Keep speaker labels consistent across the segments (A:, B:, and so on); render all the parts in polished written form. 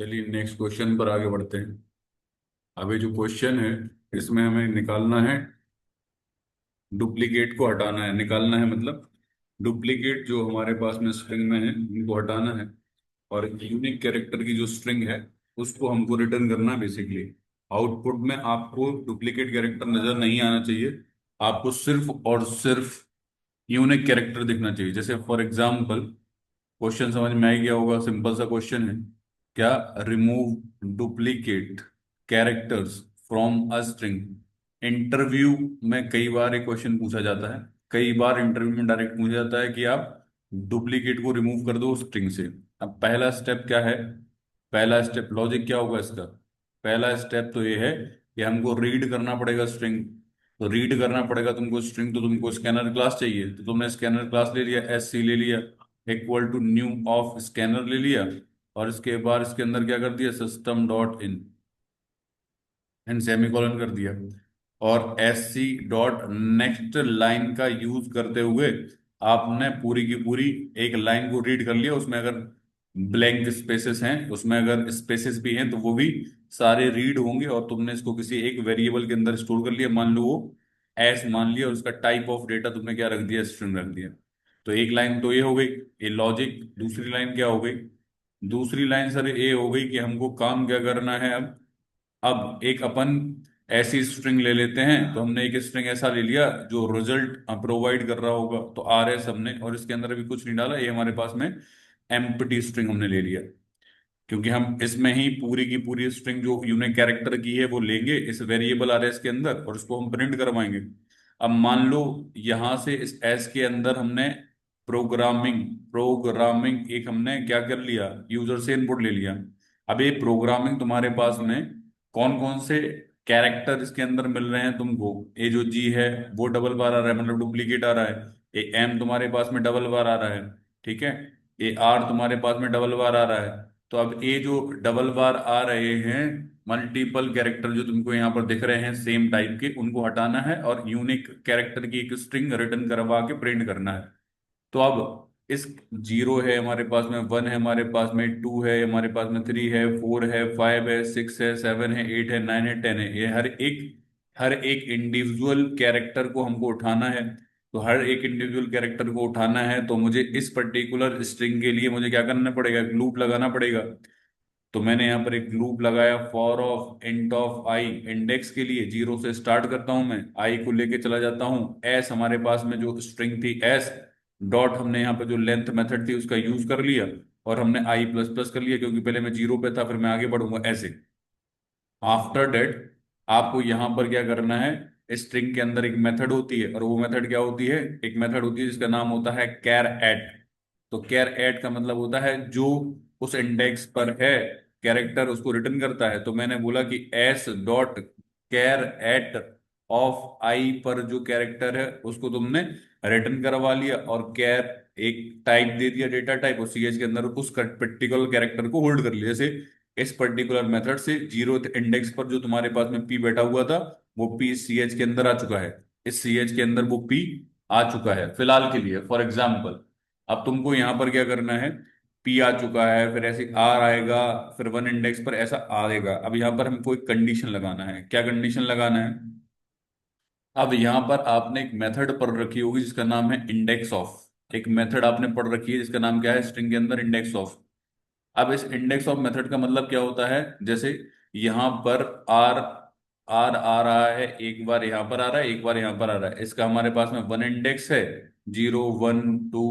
A: चलिए next question पर आगे बढ़ते हैं। अभी जो क्वेश्चन है इसमें हमें निकालना है, डुप्लीकेट को हटाना है। निकालना है मतलब डुप्लीकेट जो हमारे पास में स्ट्रिंग में है उनको हटाना है, और यूनिक कैरेक्टर की जो स्ट्रिंग है उसको हमको रिटर्न करना है बेसिकली। आउटपुट में आपको डुप्लीकेट कैरेक्टर नजर नहीं आना चाहिए, आपको सिर्फ और सिर्फ यूनिक कैरेक्टर दिखना चाहिए। जैसे फॉर एग्जाम्पल, क्वेश्चन समझ में आ गया होगा, सिंपल सा क्वेश्चन है। क्या? Remove duplicate characters from a string. Interview में कई बार एक क्वेश्चन पूछा जाता है, कई बार इंटरव्यू में डायरेक्ट पूछा जाता है कि आप डुप्लीकेट को रिमूव कर दो स्ट्रिंग से। अब पहला स्टेप क्या है? पहला स्टेप लॉजिक क्या होगा इसका? पहला स्टेप तो ये है कि हमको रीड करना पड़ेगा स्ट्रिंग। तो रीड करना पड़ेगा तुमको स्ट्रिंग, तो तुमको स्कैनर क्लास चाहिए, तो तुमने स्कैनर क्लास ले लिया, एस सी ले लिया, equal to new of scanner ले लिया, और इसके बाद इसके अंदर क्या कर दिया, system dot in and semicolon कर दिया। और S C dot next line का यूज करते हुए आपने पूरी की पूरी एक लाइन को रीड कर लिया। उसमें अगर ब्लैंक स्पेसेस हैं, उसमें अगर स्पेसेस भी हैं तो वो भी सारे रीड होंगे, और तुमने इसको किसी एक वेरिएबल के अंदर स्टोर कर लिया, मान लो वो एस मान लिया, और उसका टाइप ऑफ डेटा तुमने क्या रख दिया, स्ट्रिंग रख दिया। तो एक लाइन तो ये हो गई, ये लॉजिक। दूसरी लाइन क्या हो गई? दूसरी लाइन सर ये हो गई कि हमको काम क्या करना है अब एक अपन ऐसी स्ट्रिंग ले लेते हैं। तो हमने एक स्ट्रिंग ऐसा ले लिया जो रिजल्ट प्रोवाइड कर रहा होगा, तो आर एस हमने, और इसके अंदर अभी कुछ नहीं डाला, ये हमारे पास में एम्प्टी स्ट्रिंग हमने ले लिया। क्योंकि हम इसमें ही पूरी की पूरी स्ट्रिंग जो यूनिक कैरेक्टर की है वो लेंगे इस वेरिएबल आर एस के अंदर, और उसको हम प्रिंट करवाएंगे। अब मान लो यहां से इस एस के अंदर हमने प्रोग्रामिंग प्रोग्रामिंग एक हमने क्या कर लिया, यूजर से इनपुट ले लिया। अब ये प्रोग्रामिंग तुम्हारे पास में कौन कौन से कैरेक्टर इसके अंदर मिल रहे हैं तुमको? ये जो जी है वो डबल बार आ रहा है, मतलब डुप्लीकेट आ रहा है। ये एम तुम्हारे पास में डबल बार आ रहा है, ठीक है। ये आर तुम्हारे पास में डबल बार आ रहा है। तो अब ये जो डबल बार आ रहे हैं, मल्टीपल कैरेक्टर जो तुमको यहाँ पर दिख रहे हैं सेम टाइप के, उनको हटाना है और यूनिक कैरेक्टर की एक स्ट्रिंग रिटर्न करवा के प्रिंट करना है। तो अब इस जीरो है हमारे पास में, वन है हमारे पास में, टू है हमारे पास में, थ्री है, फोर है, फाइव है, सिक्स है, सेवन है, एट है, नाइन है, टेन है, ये हर एक इंडिविजुअल कैरेक्टर को हमको उठाना है। तो हर एक इंडिविजुअल कैरेक्टर को उठाना है तो मुझे इस पर्टिकुलर स्ट्रिंग के लिए मुझे क्या करना पड़ेगा, एक लूप लगाना पड़ेगा। तो मैंने यहाँ पर एक लूप लगाया, for of int of I, index के लिए जीरो से स्टार्ट करता हूं मैं, आई को लेके चला जाता हूँ, एस हमारे पास में जो स्ट्रिंग थी एस डॉट, हमने यहाँ पर जो लेंथ मेथड थी उसका यूज कर लिया, और हमने आई प्लस प्लस कर लिया, क्योंकि पहले मैं जीरो पे था, फिर मैं आगे बढ़ूंगा ऐसे। आफ्टर डेट आपको यहाँ पर क्या करना है, स्ट्रिंग के अंदर एक मेथड होती है, और वो मेथड क्या होती है, एक मेथड होती है जिसका नाम होता है कैर एट। तो कैर एट का मतलब होता है जो उस इंडेक्स पर है कैरेक्टर उसको रिटर्न करता है। तो मैंने बोला कि S dot char at of I पर जो कैरेक्टर है उसको तुमने रिटर्न करवा लिया, और कैर एक टाइप दे दिया, डेटा टाइप, और सी एच के अंदर उस पर्टिकुलर कैरेक्टर को होल्ड कर लिया। जैसे इस पर्टिकुलर मेथड से जीरो इंडेक्स पर जो तुम्हारे पास में पी बैठा हुआ था वो पी सी एच के अंदर आ चुका है, इस सी एच के अंदर वो पी आ चुका है फिलहाल के लिए, फॉर एग्जाम्पल। अब तुमको यहां पर क्या करना है, पी आ चुका है, फिर ऐसे आर आएगा, फिर वन इंडेक्स पर ऐसा आएगा। अब यहां पर हमको एक कंडीशन लगाना है। क्या कंडीशन लगाना है? अब यहां पर आपने एक मेथड पढ़ रखी होगी जिसका नाम है इंडेक्स ऑफ। एक मेथड आपने पढ़ रखी है जिसका नाम क्या है, स्ट्रिंग के अंदर इंडेक्स ऑफ। अब इस इंडेक्स ऑफ मेथड का मतलब क्या होता है, जैसे यहां पर आर आर आ रहा है, एक बार यहां पर आ रहा है, एक बार यहां पर आ रहा है, इसका हमारे पास में वन इंडेक्स है, zero one two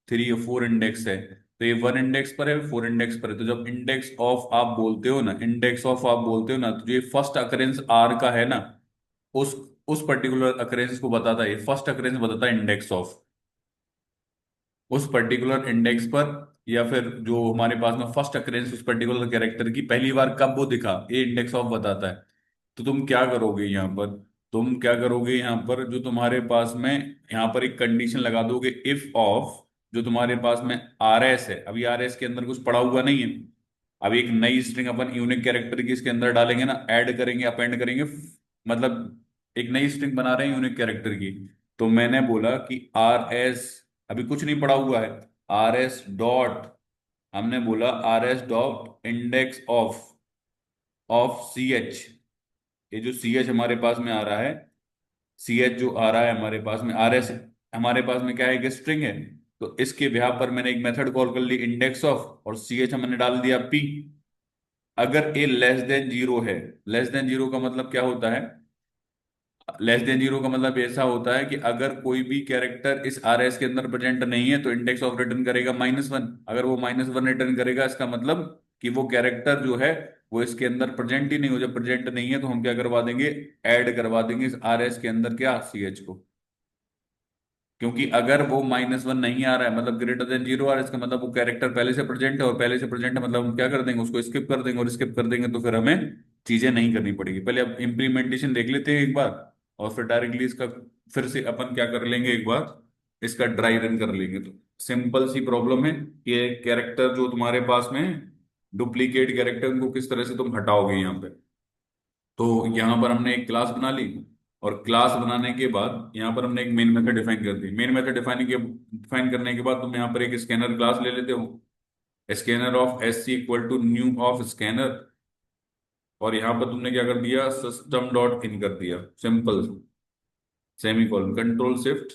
A: three four index है। तो ये वन इंडेक्स पर है, फोर इंडेक्स पर है। तो जब इंडेक्स ऑफ आप बोलते हो ना, इंडेक्स ऑफ आप बोलते हो ना, तो जो ये फर्स्ट अकरेंस आर का है ना, उस उस पर्टिकुलर अकरेंस को बताता है, फर्स्ट अकरेंस बताता है इंडेक्स ऑफ। उस पर्टिकुलर इंडेक्स पर, या फिर जो हमारे पास में फर्स्ट अकरेंस उस पर्टिकुलर कैरेक्टर की पहली बार कब वो दिखा, ये इंडेक्स ऑफ बताता है। तो तुम क्या करोगे यहाँ पर, तुम क्या करोगे यहाँ पर, जो तुम्हारे पास में यहाँ पर एक कंडीशन लगा दोगे, इफ ऑफ जो तुम्हारे पास में आर एस है, अभी आर एस के अंदर कुछ पड़ा हुआ नहीं है। अभी एक नई स्ट्रिंग अपन यूनिक कैरेक्टर की इसके अंदर डालेंगे ना, ऐड करेंगे, अपेंड करेंगे, मतलब एक नई स्ट्रिंग बना रहे हैं यूनिक कैरेक्टर की। तो मैंने बोला कि आर एस, अभी कुछ नहीं पड़ा हुआ है, आर एस डॉट हमने बोला R S dot index of C H. ये जो सी एच हमारे पास में आ रहा है, सी एच जो आ रहा है हमारे पास में, आर एस हमारे पास में क्या है कि स्ट्रिंग है। तो इसके बिहाफ पर मैंने एक मेथड कॉल कर ली इंडेक्स ऑफ, और सी एच हमने डाल दिया पी। अगर ए लेस देन जीरो है, लेस देन जीरो का मतलब क्या होता है? लेस देन जीरो का मतलब ऐसा होता है कि अगर कोई भी कैरेक्टर इस आर एस के अंदर प्रेजेंट नहीं है तो इंडेक्स ऑफ रिटर्न करेगा -1। अगर वो -1 रिटर्न करेगा, इसका मतलब कि वो कैरेक्टर जो है वो इसके अंदर प्रेजेंट ही नहीं हो। जब प्रेजेंट नहीं है तो हम क्या करवा देंगे, ऐड करवा देंगे इस आर एस के अंदर क्या, सी एच को। क्योंकि अगर वो -1 नहीं आ रहा है, मतलब ग्रेटर देन जीरो आ रहा है, इसका मतलब वो कैरेक्टर पहले से प्रेजेंट है, और पहले से प्रेजेंट है मतलब हम क्या कर देंगे, उसको स्किप कर देंगे, और स्किप कर देंगे तो फिर हमें चीजें नहीं करनी पड़ेगी। पहले अब इम्प्लीमेंटेशन देख लेते हैं एक बार, और फिर डायरेक्टली इसका फिर से अपन क्या कर लेंगे, एक बार इसका ड्राई रन कर लेंगे। तो सिंपल सी प्रॉब्लम है कि कैरेक्टर जो तुम्हारे पास में डुप्लीकेट कैरेक्टर को किस तरह से तुम हटाओगे यहाँ पे। तो यहाँ पर हमने एक क्लास बना ली, और क्लास बनाने के बाद यहाँ पर हमने एक मेन मेथड डिफाइन कर दी। मेन मेथड डिफाइन करने के बाद तुम यहाँ पर एक स्कैनर क्लास ले लेते हो, scanner of S C equal to new of scanner. और यहाँ पर तुमने क्या कर दिया, सिस्टम डॉट इन कर दिया, सिंपल, सेमीकोलन, कंट्रोल शिफ्ट।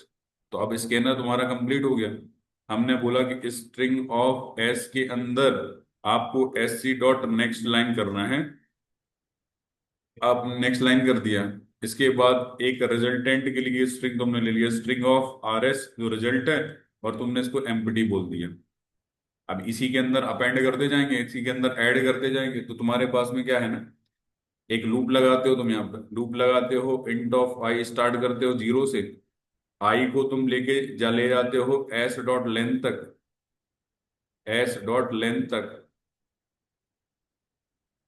A: तो अब स्कैनर तुम्हारा कंप्लीट हो गया। हमने बोला कि स्ट्रिंग ऑफ एस के अंदर आपको S C dot next line करना है। आप नेक्स्ट लाइन कर दिया। इसके बाद एक रिजल्टेंट के लिए स्ट्रिंग तुमने ले लिया, स्ट्रिंग ऑफ आर एस जो रिजल्ट है, और तुमने इसको एम्प्टी बोल दिया। अब इसी के अंदर अपेंड करते जाएंगे, इसी के अंदर ऐड करते जाएंगे। तो तुम्हारे पास में क्या है ना, एक लूप लगाते हो तुम, यहाँ पर लूप लगाते हो, इंट ऑफ आई स्टार्ट करते हो जीरो से, आई को तुम लेके ले जाते हो एस डॉट लेंथ तक, एस डॉट लेंथ तक,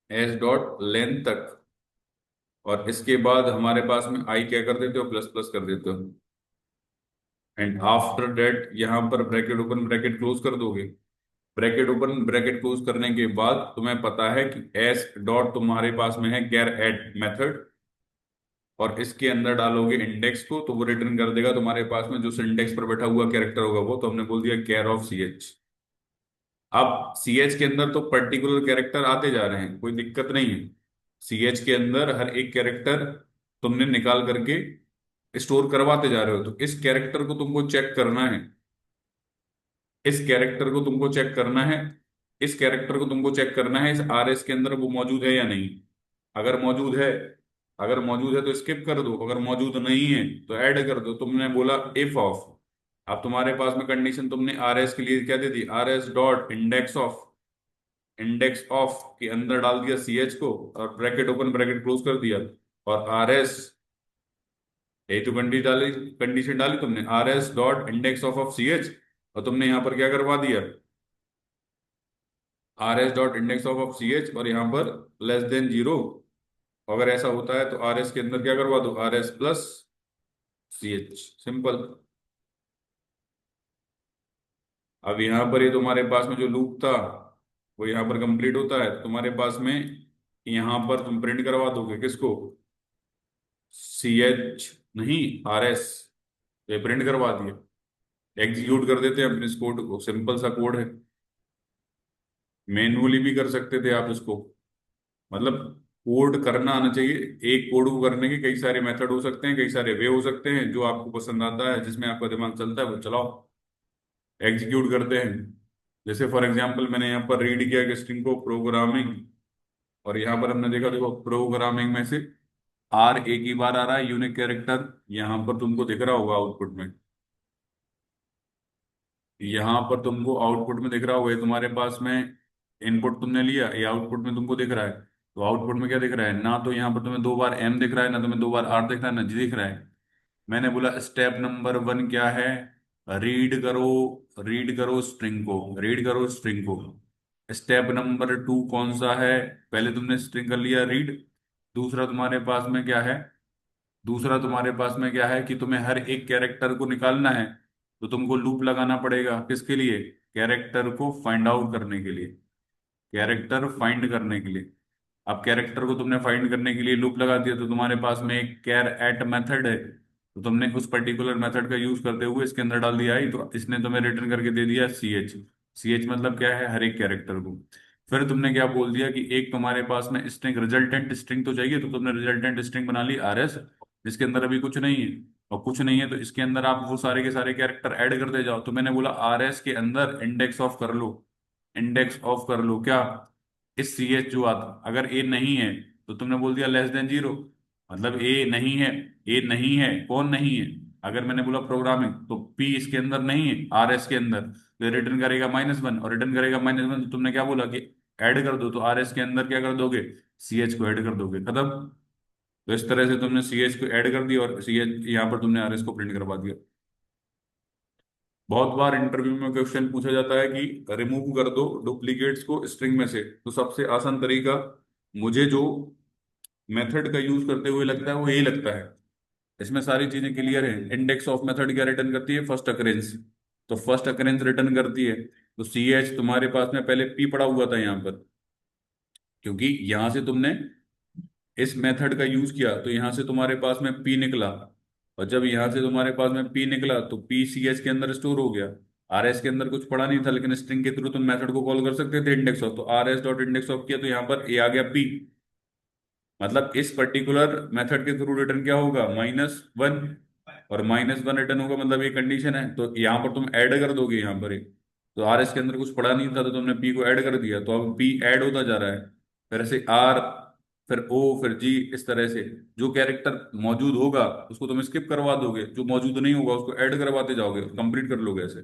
A: एस डॉट लेंथ तक। और इसके बाद हमारे पास में आई क्या कर देते हो, प्लस प्लस कर देते हो। एंड आफ्टर दैट यहाँ पर ब्रैकेट ओपन ब्रैकेट क्लोज कर दोगे। ब्रैकेट ओपन ब्रैकेट क्लोज करने के बाद तुम्हें पता है कि एस डॉट तुम्हारे पास में है गैर एड मेथड, और इसके अंदर डालोगे इंडेक्स को, तो वो रिटर्न कर देगा तुम्हारे पास में जो सिंटेक्स पर बैठा हुआ कैरेक्टर होगा वो। तो हमने बोल दिया कैर ऑफ सी एच। अब सी एच के अंदर तो पर्टिकुलर कैरेक्टर आते जा रहे हैं, कोई दिक्कत नहीं है। सी एच के अंदर हर एक कैरेक्टर तुमने निकाल करके स्टोर करवाते जा रहे हो। तो इस कैरेक्टर को तुमको चेक करना है, इस कैरेक्टर को तुमको चेक करना है, इस कैरेक्टर को तुमको चेक करना है, इस आर एस के अंदर वो मौजूद है या नहीं। अगर मौजूद है, अगर मौजूद है तो स्किप कर दो, अगर मौजूद नहीं है तो ऐड कर दो। तुमने बोला इफ ऑफ। अब तुम्हारे पास में कंडीशन तुमने आर एस के लिए क्या दे दी, R S dot index of, index of के अंदर डाल दिया सी एच को, और ब्रैकेट ओपन ब्रैकेट क्लोज कर दिया, और आर एस, यही तो कंडीशन डाली तुमने, R S dot index of C H. और तुमने यहां पर क्या करवा दिया, R S dot index of C H, और यहाँ पर लेस देन जीरो। अगर ऐसा होता है तो आर एस के अंदर क्या करवा दो, R S plus C H, simple. अब यहाँ पर ये तुम्हारे पास में जो लूप था वो यहाँ पर कंप्लीट होता है। तो तुम्हारे पास में यहाँ पर तुम प्रिंट करवा दोगे किसको, सी एच नहीं, आर एस। ये प्रिंट करवा दिया। एग्जीक्यूट कर देते हैं अपने इस कोड को, सिंपल सा कोड है। मैनुअली भी कर सकते थे आप इसको, मतलब कोड करना आना चाहिए। एक कोड को करने के कई सारे मेथड हो सकते हैं, कई सारे वे हो सकते हैं, जो आपको पसंद आता है, जिसमें आपका दिमाग चलता है वो चलाओ, एग्जीक्यूट करते हैं। जैसे फॉर एग्जांपल मैंने यहाँ पर रीड किया कि स्ट्रिंग को प्रोग्रामिंग, और यहाँ पर हमने देखा, देखो प्रोग्रामिंग में से आर एक ही बार आ रहा है यूनिक कैरेक्टर, यहाँ पर तुमको दिख रहा होगा आउटपुट में, यहाँ पर तुमको आउटपुट में दिख रहा होगा। ये तुम्हारे पास में इनपुट तुमने लिया, ये आउटपुट में तुमको दिख रहा है। तो आउटपुट में क्या दिख रहा है, ना तो यहाँ पर तुम्हें दो बार एम दिख रहा है, ना तुम्हें दो बार आर दिख रहा है, ना जी दिख रहा है। मैंने बोला स्टेप नंबर 1 क्या है, रीड करो, रीड करो स्ट्रिंग को, रीड करो स्ट्रिंग को। स्टेप नंबर 2 कौन सा है, पहले तुमने स्ट्रिंग कर लिया रीड। दूसरा तुम्हारे पास में क्या है, दूसरा तुम्हारे पास में क्या है कि तुम्हें हर एक कैरेक्टर को निकालना है। तो तुमको लूप लगाना पड़ेगा, किसके लिए, कैरेक्टर को फाइंड आउट करने के लिए, कैरेक्टर फाइंड करने के लिए। अब कैरेक्टर को तुमने फाइंड करने के लिए लूप लगा दिया, तो तुम्हारे पास में एक कैर एट मेथड है। तो तुमने उस पर्टिकुलर मेथड का यूज करते हुए इसके अंदर डाल दिया आई, तो इसने तुम्हें रिटर्न करके दे दिया सी एच। CH मतलब क्या है, हर एक कैरेक्टर को। फिर तुमने क्या बोल दिया कि एक तुम्हारे पास में स्ट्रिंग, रिजल्टेंट स्ट्रिंग तो चाहिए, तो तुमने रिजल्टेंट स्ट्रिंग बना ली RS, जिसके अंदर अभी कुछ नहीं है। और कुछ नहीं है तो इसके अंदर आप वो सारे के सारे कैरेक्टर ऐड करते जाओ। तो मैंने बोला RS के अंदर इंडेक्स ऑफ कर लो, इंडेक्स ऑफ कर लो क्या, इस CH जो आता, अगर ए नहीं है तो तुमने बोल दिया लेस देन 0, मतलब ए नहीं है। ए नहीं है, कौन नहीं है? अगर मैंने बोला प्रोग्रामिंग, तो P इसके अंदर नहीं है, RS के अंदर, तो रिटर्न करेगा -1, और रिटर्न करेगा -1, तो तुमने क्या बोला कि ऐड कर दो, तो RS के अंदर क्या कर दोगे, CH को ऐड कर दोगे, खत्म। तो इस तरह से तुमने CH को ऐड कर दिया और CH यहाँ पर तुमने RS को प्रिंट करवा दिया। बहुत बार इंटरव्यू में क्वेश्चन पूछा जाता है कि रिमूव कर दो डुप्लीकेट्स को स्ट्रिंग में से, तो सबसे आसान तरीका मुझे जो मेथड का यूज करते हुए लगता है वो यही लगता है। इसमें सारी चीजें क्लियर है। इंडेक्स ऑफ मेथड क्या रिटर्न करती है, फर्स्ट अकरेंस, तो फर्स्ट अकरेंस रिटर्न करती है। तो CH तुम्हारे पास में पहले P पड़ा हुआ था यहाँ पर, क्योंकि यहां से तुमने इस मेथड का यूज किया तो यहां से तुम्हारे पास में P निकला, और जब यहां से तुम्हारे पास में P निकला तो P CH के अंदर स्टोर हो गया। RS के अंदर कुछ पड़ा नहीं था, लेकिन स्ट्रिंग के थ्रू तुम मेथड को कॉल कर सकते थे इंडेक्स ऑफ, तो RS डॉट इंडेक्स ऑफ किया तो यहाँ पर ए आ गया P, मतलब इस पर्टिकुलर मेथड के थ्रू रिटर्न क्या होगा, -1, और -1 रिटर्न होगा, मतलब ये कंडीशन है। तो यहाँ पर तुम ऐड कर दोगे यहाँ पर एक, तो RS के अंदर कुछ पड़ा नहीं था तो तुमने P को ऐड कर दिया, तो अब P ऐड होता जा रहा है। फिर ऐसे R, फिर O, फिर G, इस तरह से जो कैरेक्टर मौजूद होगा उसको तुम स्किप करवा दोगे, जो मौजूद नहीं होगा उसको ऐड करवाते जाओगे, कंप्लीट कर लोगे ऐसे।